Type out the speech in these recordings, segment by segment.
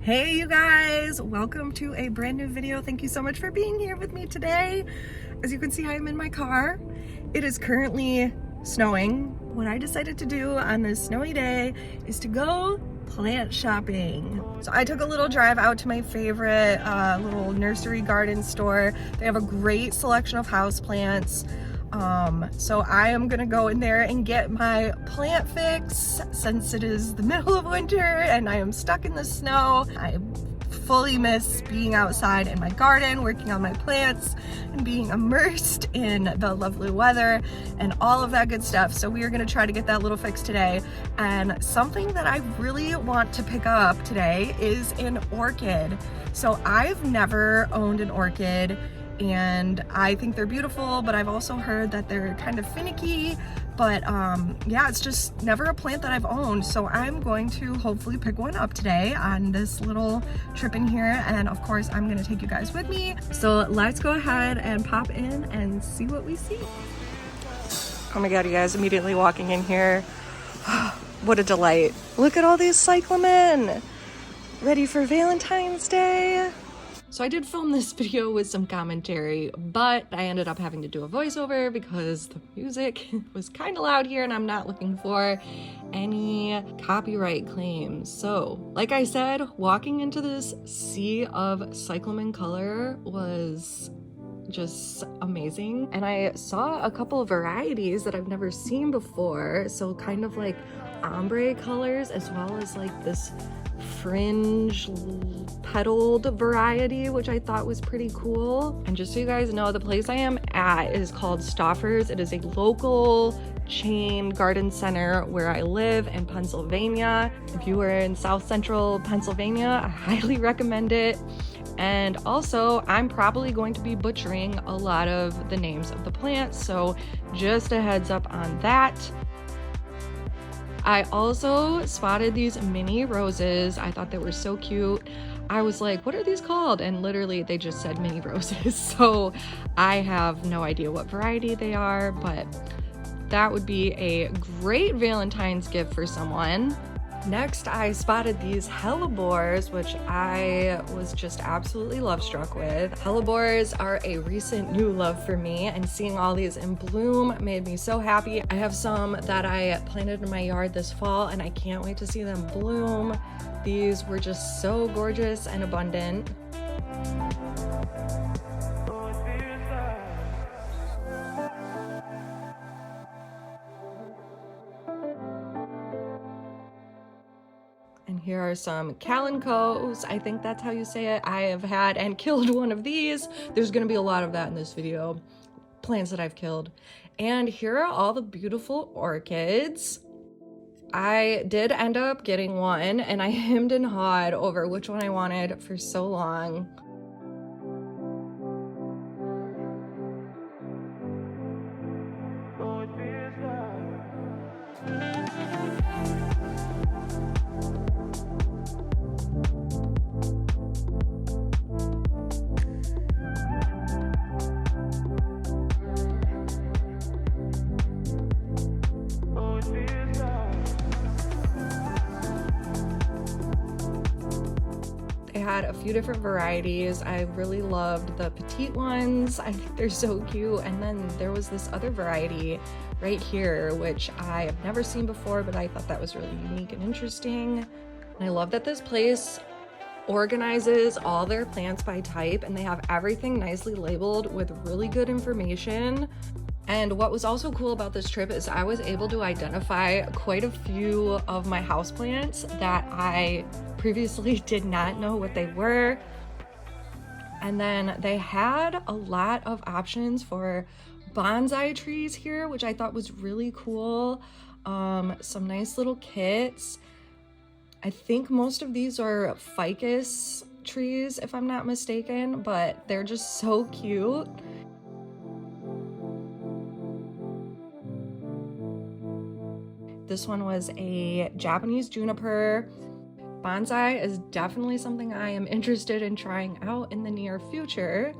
Hey you guys, welcome to a brand new video. Thank you so much for being here with me today. As you can see, I'm in my car. It is currently snowing. What I decided to do on this snowy day is to go plant shopping. So I took a little drive out to my favorite little nursery garden store. They have a great selection of houseplants. So I am gonna go in there and get my plant fix since it is the middle of winter and I am stuck in the snow. I fully miss being outside in my garden, working on my plants and being immersed in the lovely weather and all of that good stuff. So we are gonna try to get that little fix today. And something that I really want to pick up today is an orchid. So I've never owned an orchid, and I think they're beautiful, but I've also heard that they're kind of finicky. But yeah, it's just never a plant that I've owned. So I'm going to hopefully pick one up today on this little trip in here. And of course, I'm gonna take you guys with me. So let's go ahead and pop in and see what we see. Oh my God, you guys, immediately walking in here. What a delight. Look at all these cyclamen, ready for Valentine's Day. So I did film this video with some commentary, but I ended up having to do a voiceover because the music was kind of loud here and I'm not looking for any copyright claims. So, like I said, walking into this sea of cyclamen color was just amazing. And I saw a couple of varieties that I've never seen before. So kind of like ombre colors, as well as like this fringe petaled variety, which I thought was pretty cool. And just so you guys know, the place I am at is called Stauffer's. It is a local chain garden center where I live in Pennsylvania. If you are in South Central Pennsylvania, I highly recommend it. And also, I'm probably going to be butchering a lot of the names of the plants, so just a heads up on that. I also spotted these mini roses. I thought they were so cute. I was like, what are these called? And literally they just said mini roses. So I have no idea what variety they are, but that would be a great Valentine's gift for someone. Next, I spotted these hellebores, which I was just absolutely love struck with. Hellebores are a recent new love for me, and seeing all these in bloom made me so happy. I have some that I planted in my yard this fall, and I can't wait to see them bloom. These were just so gorgeous and abundant. And here are some calincos. I think that's how you say it. I have had and killed one of these. There's gonna be a lot of that in this video. Plants that I've killed. And here are all the beautiful orchids. I did end up getting one, and I hemmed and hawed over which one I wanted for so long. They had a few different varieties. I really loved the petite ones. I think they're so cute. And then there was this other variety right here, which I have never seen before, but I thought that was really unique and interesting. And I love that this place organizes all their plants by type, and they have everything nicely labeled with really good information. And what was also cool about this trip is I was able to identify quite a few of my houseplants that I previously did not know what they were. And then they had a lot of options for bonsai trees here, which I thought was really cool. Some nice little kits. I think most of these are ficus trees, if I'm not mistaken, but they're just so cute. This one was a Japanese juniper. Bonsai is definitely something I am interested in trying out in the near future.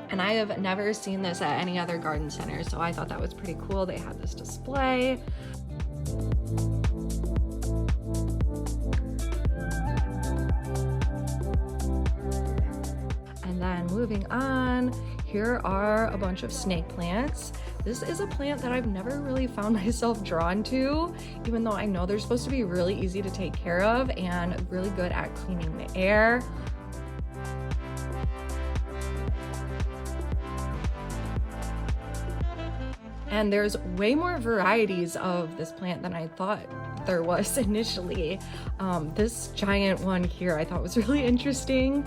And I have never seen this at any other garden center, so I thought that was pretty cool. They had this display. moving on, here are a bunch of snake plants. This is a plant that I've never really found myself drawn to, even though I know they're supposed to be really easy to take care of and really good at cleaning the air. And there's way more varieties of this plant than I thought there was initially. This giant one here I thought was really interesting.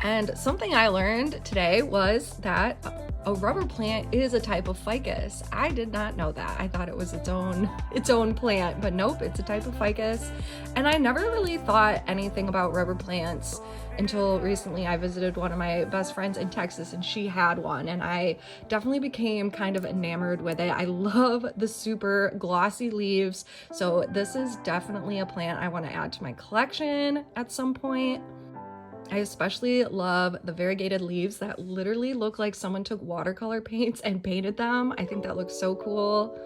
And something I learned today was that a rubber plant is a type of ficus. I did not know that. I thought it was its own plant, but nope, it's a type of ficus. And I never really thought anything about rubber plants until recently. I visited one of my best friends in Texas and she had one, and I definitely became kind of enamored with it. I love the super glossy leaves. So this is definitely a plant I want to add to my collection at some point. I especially love the variegated leaves that literally look like someone took watercolor paints and painted them. I think that looks so cool.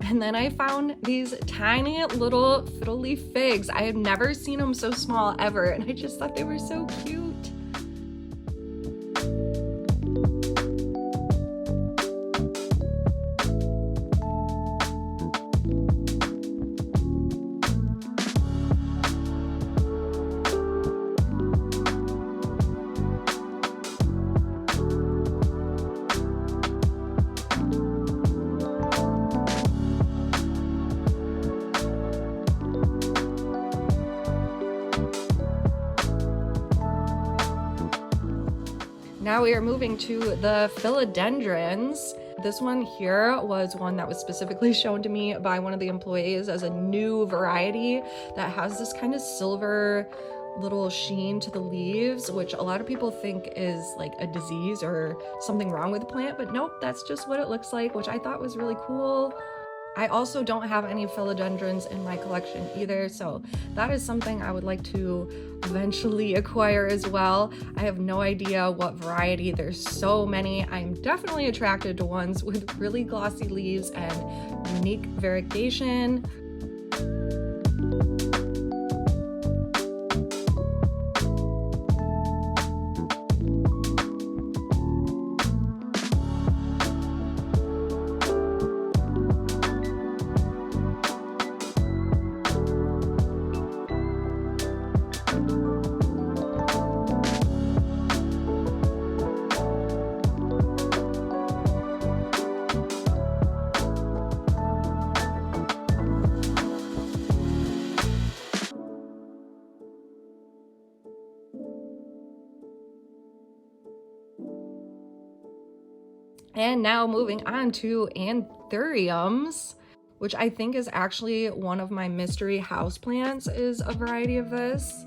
And then I found these tiny little fiddle leaf figs. I had never seen them so small ever, and I just thought they were so cute. Now we are moving to the Philodendrons. This one here was one that was specifically shown to me by one of the employees as a new variety that has this kind of silver little sheen to the leaves, which a lot of people think is like a disease or something wrong with the plant, but nope, that's just what it looks like, which I thought was really cool. I also don't have any philodendrons in my collection either, so that is something I would like to eventually acquire as well. I have no idea what variety. There's so many. I'm definitely attracted to ones with really glossy leaves and unique variegation. And now moving on to anthuriums, which I think is actually one of my mystery houseplants, is a variety of this.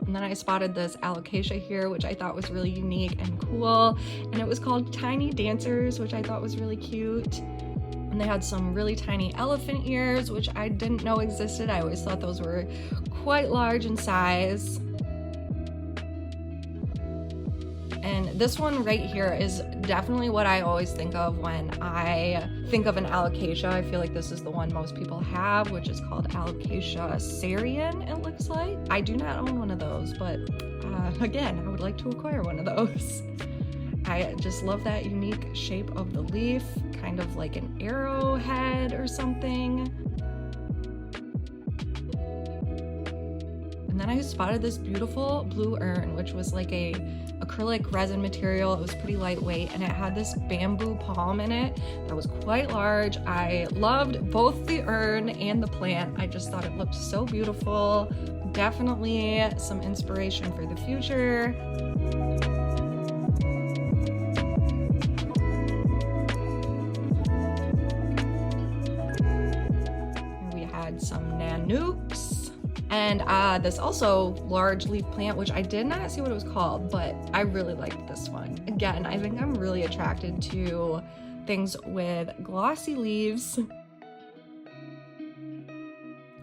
And then I spotted this alocasia here, which I thought was really unique and cool. And it was called Tiny Dancers, which I thought was really cute. And they had some really tiny elephant ears, which I didn't know existed. I always thought those were quite large in size. And this one right here is definitely what I always think of when I think of an alocasia. I feel like this is the one most people have, which is called Alocasia Syrian, it looks like. I do not own one of those, but again, I would like to acquire one of those. I just love that unique shape of the leaf, kind of like an arrowhead or something. And then I spotted this beautiful blue urn, which was like a acrylic resin material. It was pretty lightweight, and it had this bamboo palm in it that was quite large. I loved both the urn and the plant. I just thought it looked so beautiful. Definitely some inspiration for the future. We had some nanooks, and this also large leaf plant, which I did not see what it was called, but I really liked this one. Again, I think I'm really attracted to things with glossy leaves.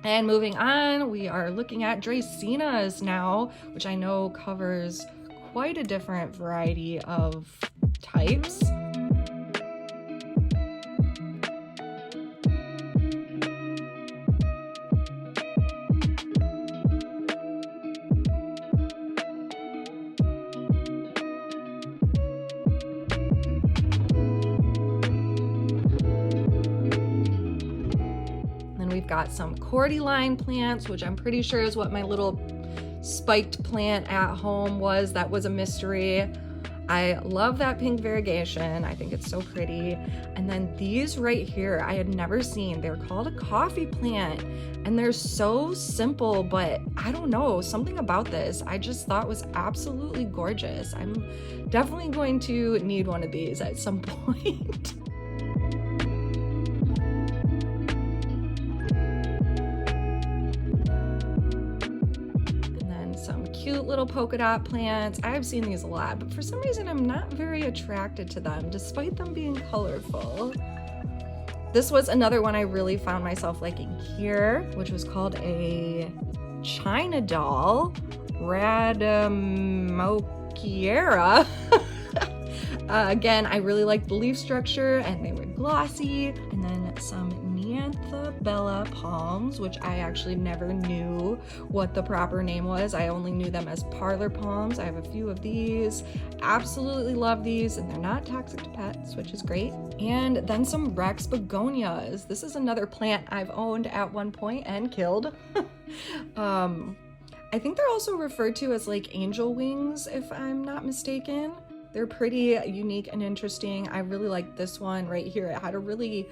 And moving on, we are looking at Dracaenas now, which I know covers quite a different variety of types. We've got some cordyline plants, which I'm pretty sure is what my little spiked plant at home was. That was a mystery. I love that pink variegation. I think it's so pretty. And then these right here, I had never seen. They're called a coffee plant, and they're so simple, but I don't know, something about this I just thought was absolutely gorgeous. I'm definitely going to need one of these at some point. Cute little polka dot plants. I've seen these a lot, but for some reason I'm not very attracted to them despite them being colorful. This was another one I really found myself liking here, which was called a China doll, Rademokiera. Again, I really liked the leaf structure, and they were glossy. And then some Bella palms, which I actually never knew what the proper name was. I only knew them as parlor palms. I have a few of these. Absolutely love these, and they're not toxic to pets, which is great. And then some Rex begonias. This is another plant I've owned at one point and killed. I think they're also referred to as like angel wings, if I'm not mistaken. They're pretty unique and interesting. I really like this one right here. It had a really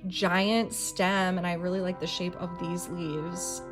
giant stem, and I really like the shape of these leaves.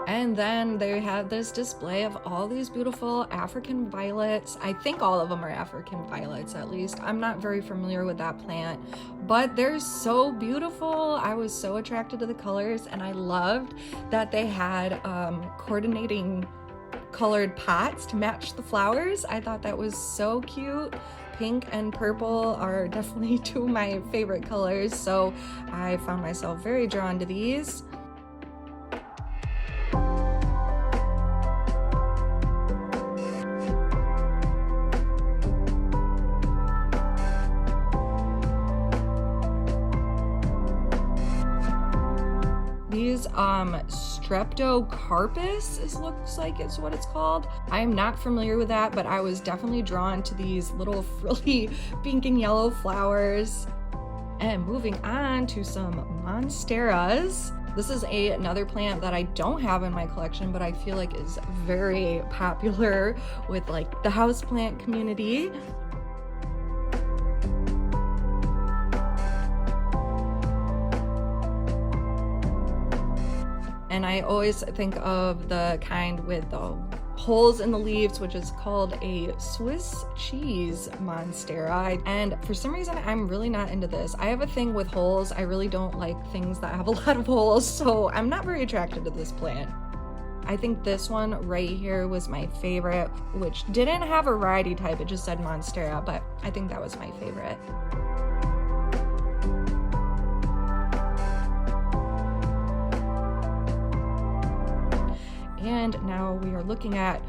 And then they had this display of all these beautiful African violets. I think all of them are African violets, at least. I'm not very familiar with that plant, but they're so beautiful. I was so attracted to the colors, and I loved that they had coordinating colored pots to match the flowers. I thought that was so cute. Pink and purple are definitely two of my favorite colors, so I found myself very drawn to these. These streptocarpus looks like it's what it's called. I am not familiar with that, but I was definitely drawn to these little frilly pink and yellow flowers. And moving on to some Monsteras. This is another plant that I don't have in my collection, but I feel like is very popular with like the houseplant community. And I always think of the kind with the holes in the leaves, which is called a Swiss cheese Monstera. And for some reason, I'm really not into this. I have a thing with holes. I really don't like things that have a lot of holes, so I'm not very attracted to this plant. I think this one right here was my favorite, which didn't have a variety type. It just said Monstera, but I think that was my favorite. And now we are looking at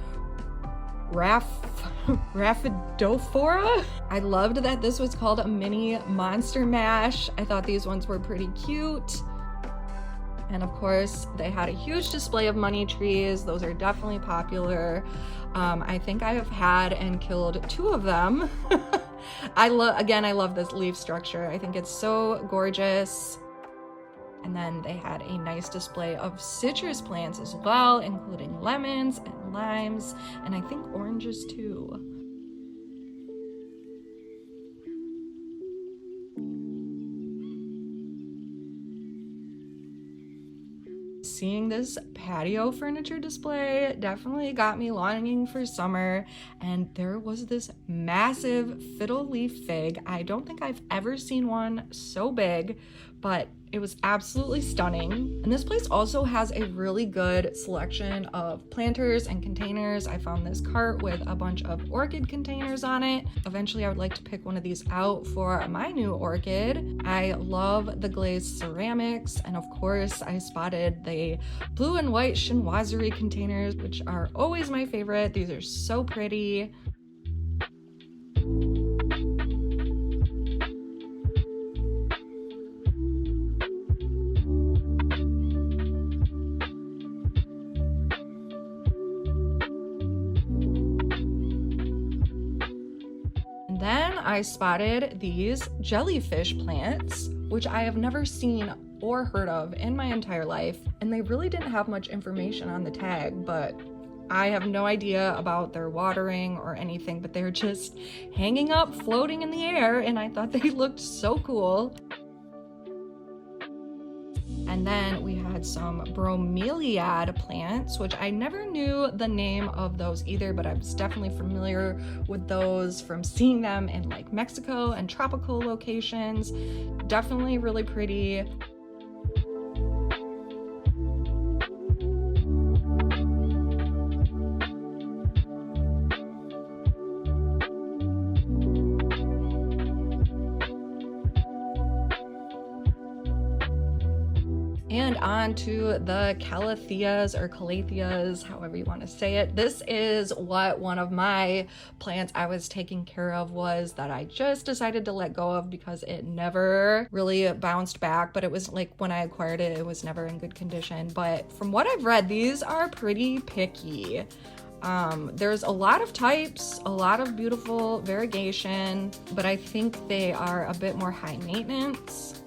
Rhaphidophora. I loved that this was called a mini monster mash. I thought these ones were pretty cute. And of course, they had a huge display of money trees. Those are definitely popular. I think I have had and killed 2 of them. I love this leaf structure. I think it's so gorgeous. And then they had a nice display of citrus plants as well, including lemons and limes, and I think oranges too. Seeing this patio furniture display definitely got me longing for summer, and there was this massive fiddle leaf fig. I don't think I've ever seen one so big, but it was absolutely stunning. And this place also has a really good selection of planters and containers. I found this cart with a bunch of orchid containers on it. Eventually I would like to pick one of these out for my new orchid. I love the glazed ceramics, and of course I spotted the blue and white chinoiserie containers, which are always my favorite. These are so pretty. Then I spotted these jellyfish plants, which I have never seen or heard of in my entire life, and they really didn't have much information on the tag, but I have no idea about their watering or anything, but they're just hanging up, floating in the air, and I thought they looked so cool. And then we had some bromeliad plants, which I never knew the name of those either, but I was definitely familiar with those from seeing them in like Mexico and tropical locations. Definitely really pretty. And on to the calatheas or calatheas, however you want to say it. This is what one of my plants I was taking care of was that I just decided to let go of because it never really bounced back. But it was like when I acquired it, it was never in good condition. But from what I've read, these are pretty picky. There's a lot of types, a lot of beautiful variegation, but I think they are a bit more high maintenance.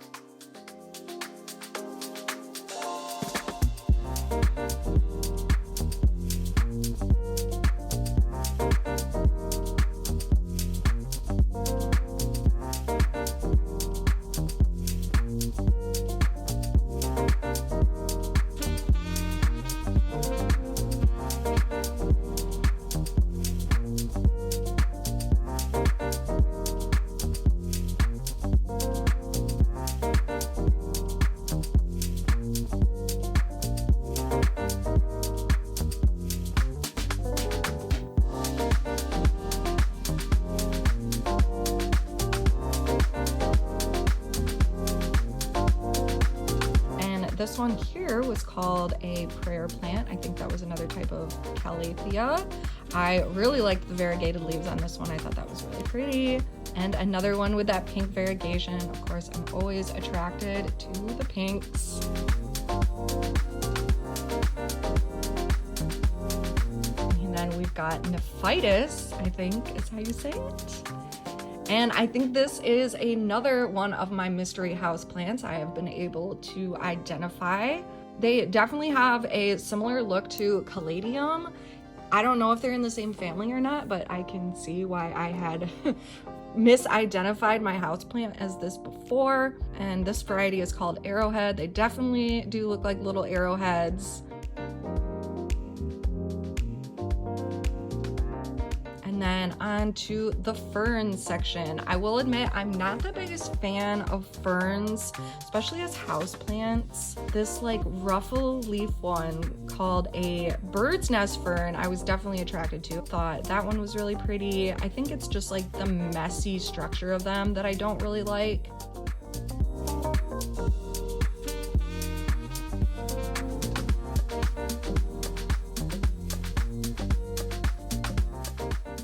This one here was called a prayer plant. I think that was another type of calathea. I really liked the variegated leaves on this one. I thought that was really pretty. And another one with that pink variegation. Of course, I'm always attracted to the pinks. And then we've got Nephitis, I think is how you say it. And I think this is another one of my mystery house plants I have been able to identify. They definitely have a similar look to Caladium. I don't know if they're in the same family or not, but I can see why I had misidentified my houseplant as this before. And this variety is called Arrowhead. They definitely do look like little arrowheads. And then on to the ferns section. I will admit I'm not the biggest fan of ferns, especially as houseplants. This like ruffle leaf one called a bird's nest fern I was definitely attracted to. Thought that one was really pretty. I think it's just like the messy structure of them that I don't really like.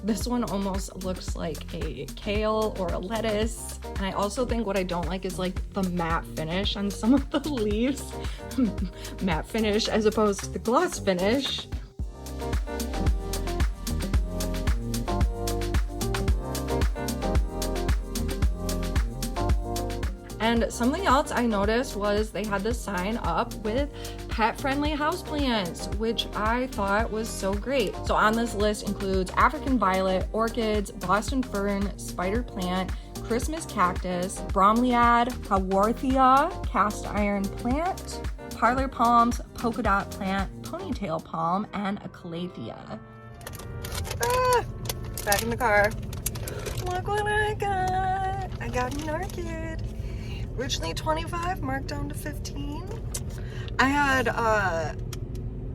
This one almost looks like a kale or a lettuce. And I also think what I don't like is like the matte finish on some of the leaves. Matte finish as opposed to the gloss finish. And something else I noticed was they had this sign up with pet-friendly houseplants, which I thought was so great. So on this list includes African violet, orchids, Boston fern, spider plant, Christmas cactus, bromeliad, haworthia, cast iron plant, parlor palms, polka dot plant, ponytail palm, and a calathea. Back in the car. Look what I got. I got an orchid. Originally 25, marked down to 15. I had a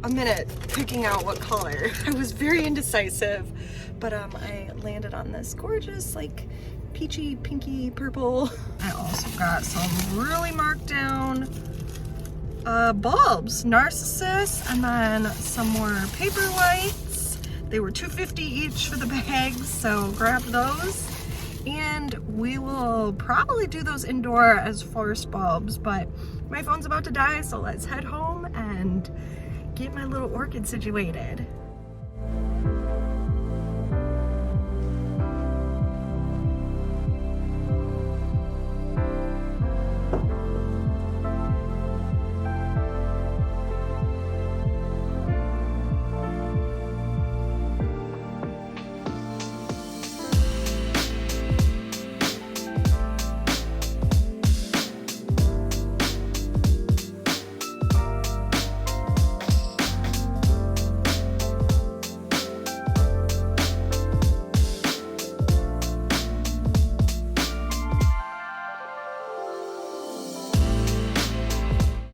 minute picking out what color. I was very indecisive, but I landed on this gorgeous, like, peachy, pinky, purple. I also got some really marked down bulbs, narcissus, and then some more paper whites. They were $2.50 each for the bags, so grab those. And we will probably do those indoor as forest bulbs, but my phone's about to die, so let's head home and get my little orchid situated.